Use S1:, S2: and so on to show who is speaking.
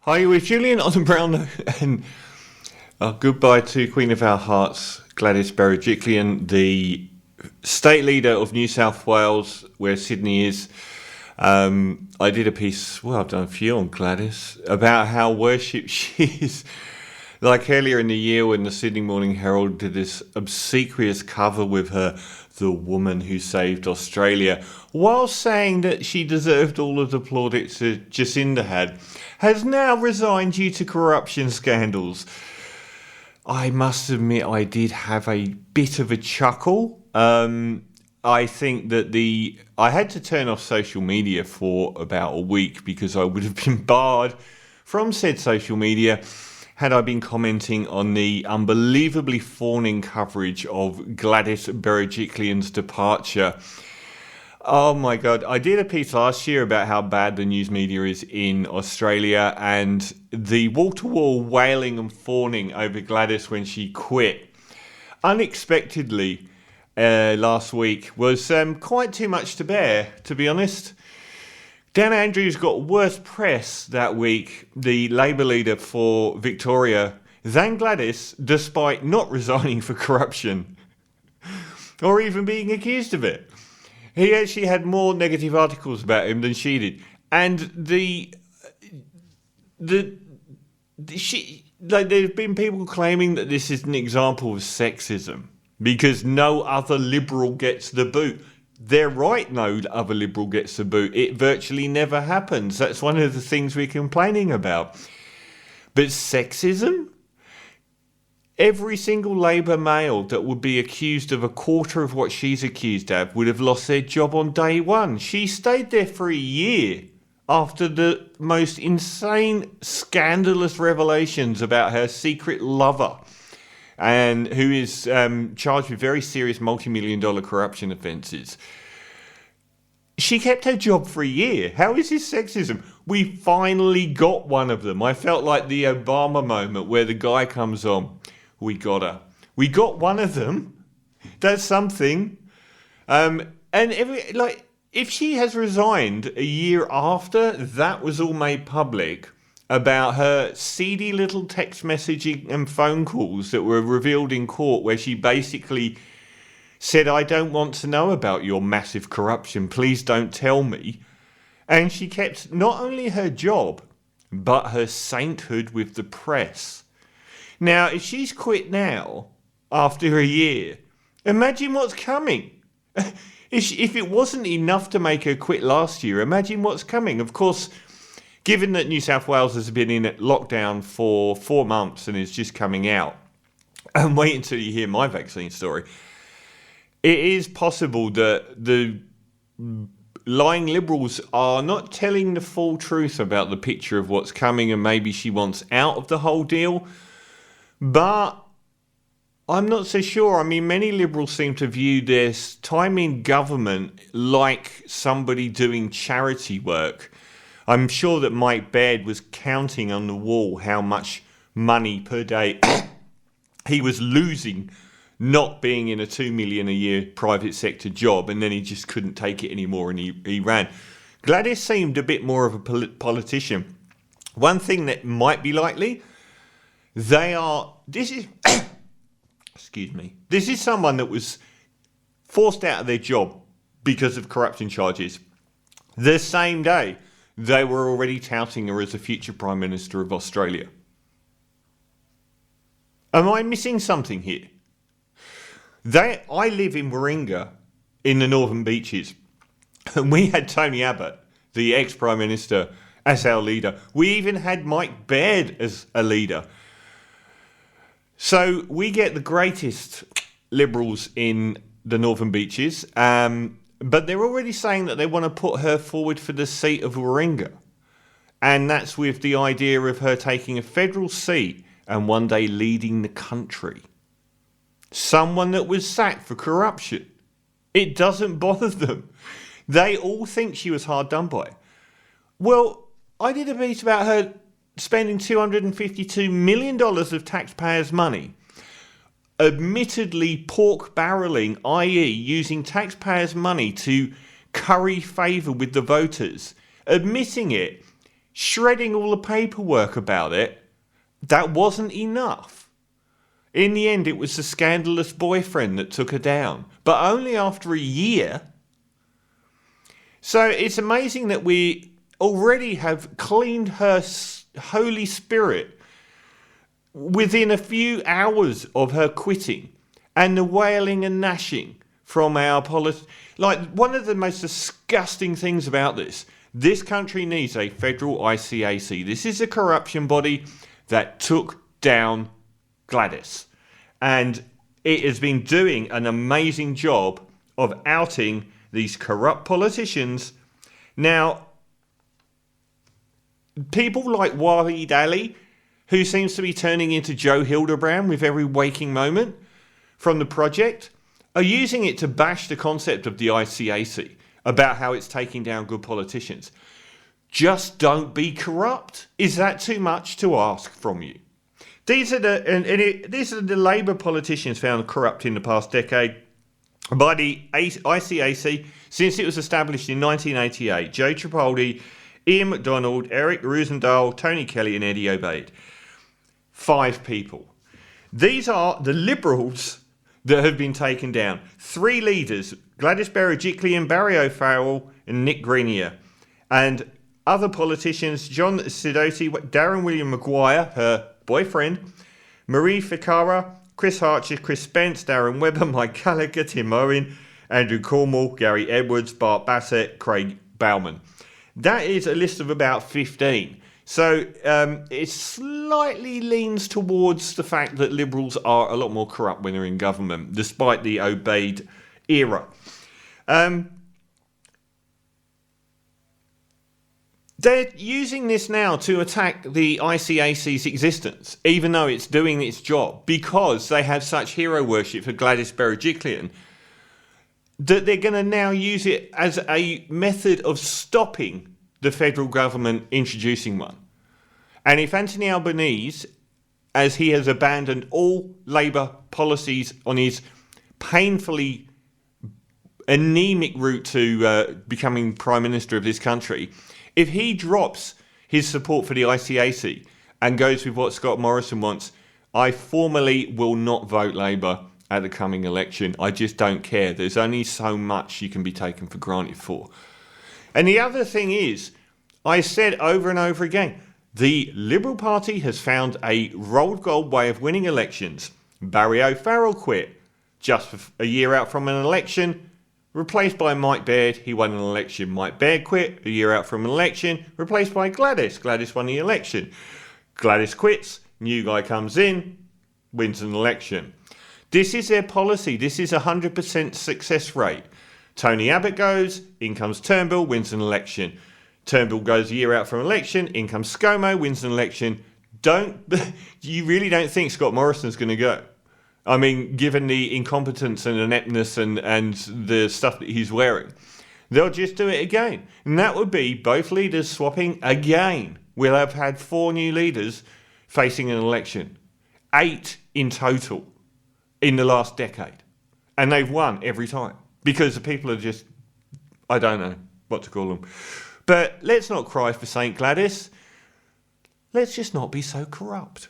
S1: Hi, with Julian on Brown and goodbye to Queen of our Hearts, Gladys Berejiklian, the state leader of New South Wales, where Sydney is. I did a piece, I've done a few on Gladys, about how worshipped she is. Like earlier in the year when the Sydney Morning Herald did this obsequious cover with her, the woman who saved Australia, while saying that she deserved all of the plaudits that Jacinda had, has now resigned due to corruption scandals. I must admit I did have a bit of a chuckle. I think that I had to turn off social media for about a week because I would have been barred from said social media had I been commenting on the unbelievably fawning coverage of Gladys Berejiklian's departure. Oh my God, I did a piece last year about how bad the news media is in Australia and the wall-to-wall wailing and fawning over Gladys when she quit unexpectedly last week was quite too much to bear, to be honest. Dan Andrews got worse press that week, the Labour leader for Victoria, than Gladys, despite not resigning for corruption or even being accused of it. He actually had more negative articles about him than she did. And there's been people claiming that this is an example of sexism because no other Liberal gets the boot. They're right, no other Liberal gets the boot. It virtually never happens. That's one of the things we're complaining about. But sexism? Every single Labour male that would be accused of a quarter of what she's accused of would have lost their job on day one. She stayed there for a year after the most insane, scandalous revelations about her secret lover, and who is charged with very serious multi-million-dollar corruption offences. She kept her job for a year. How is this sexism? We finally got one of them. I felt like the Obama moment where the guy comes on. We got her. We got one of them. That's something. If she has resigned a year after that was all made public about her seedy little text messaging and phone calls that were revealed in court where she basically said, I don't want to know about your massive corruption. Please don't tell me. And she kept not only her job, but her sainthood with the press. Now, if she's quit now, after a year, imagine what's coming. If it wasn't enough to make her quit last year, imagine what's coming. Of course, given that New South Wales has been in lockdown for 4 months and is just coming out, and wait until you hear my vaccine story, it is possible that the lying Liberals are not telling the full truth about the picture of what's coming, and maybe she wants out of the whole deal. But I'm not so sure. I mean, many Liberals seem to view this time in government like somebody doing charity work. I'm sure that Mike Baird was counting on the wall how much money per day he was losing not being in a $2 million a year private sector job, and then he just couldn't take it anymore and he ran. Gladys seemed a bit more of a politician. One thing that might be likely, this is someone that was forced out of their job because of corruption charges. The same day, they were already touting her as the future Prime Minister of Australia. Am I missing something here? I live in Warringah, in the Northern Beaches, and we had Tony Abbott, the ex-Prime Minister, as our leader. We even had Mike Baird as a leader. So we get the greatest Liberals in the Northern Beaches, but they're already saying that they want to put her forward for the seat of Warringah. And that's with the idea of her taking a federal seat and one day leading the country. Someone that was sacked for corruption. It doesn't bother them. They all think she was hard done by. Well, I did a piece about her spending $252 million of taxpayers' money, admittedly pork barrelling, i.e. using taxpayers' money to curry favour with the voters, admitting it, shredding all the paperwork about it, that wasn't enough. In the end, it was the scandalous boyfriend that took her down, but only after a year. So it's amazing that we already have cleaned her Holy Spirit within a few hours of her quitting, and the wailing and gnashing from our politics. Like, one of the most disgusting things about this country needs a federal ICAC. This is a corruption body that took down Gladys. And it has been doing an amazing job of outing these corrupt politicians. Now, people like Vale, who seems to be turning into Joe Hildebrand with every waking moment from the project, are using it to bash the concept of the ICAC about how it's taking down good politicians. Just don't be corrupt. Is that too much to ask from you? These are the Labour politicians found corrupt in the past decade by the ICAC since it was established in 1988. Joe Tripoldi, Ian MacDonald, Eric Roosendahl, Tony Kelly and Eddie Obeid. 5 people. These are the Liberals that have been taken down. 3 leaders, Gladys Berejiklian, Barry O'Farrell and Nick Greenier. And other politicians, John Sidoti, Darren William Maguire, her boyfriend, Marie Ficarra, Chris Archer, Chris Spence, Darren Webber, Mike Gallagher, Tim Owen, Andrew Cornwall, Gary Edwards, Bart Bassett, Craig Bauman. That is a list of about 15. So it slightly leans towards the fact that Liberals are a lot more corrupt when they're in government, despite the Obeid era. They're using this now to attack the ICAC's existence, even though it's doing its job, because they have such hero worship for Gladys Berejiklian, that they're going to now use it as a method of stopping the federal government introducing one. And if Anthony Albanese, as he has abandoned all Labour policies on his painfully anemic route to becoming Prime Minister of this country, if he drops his support for the ICAC and goes with what Scott Morrison wants, I formally will not vote Labour at the coming election. I just don't care. There's only so much you can be taken for granted for. And the other thing is, I said over and over again, the Liberal Party has found a rolled gold way of winning elections. Barry O'Farrell quit just a year out from an election, replaced by Mike Baird. He won an election. Mike Baird quit a year out from an election, replaced by Gladys. Gladys won the election. Gladys quits, new guy comes in, wins an election. This is their policy. This is 100% success rate. Tony Abbott goes, in comes Turnbull, wins an election. Turnbull goes a year out from an election, in comes ScoMo, wins an election. You really don't think Scott Morrison's going to go? I mean, given the incompetence and ineptness and the stuff that he's wearing, they'll just do it again. And that would be both leaders swapping again. We'll have had 4 new leaders facing an election. 8 in total in the last decade. And they've won every time. Because the people are just, I don't know what to call them. But let's not cry for St. Gladys. Let's just not be so corrupt.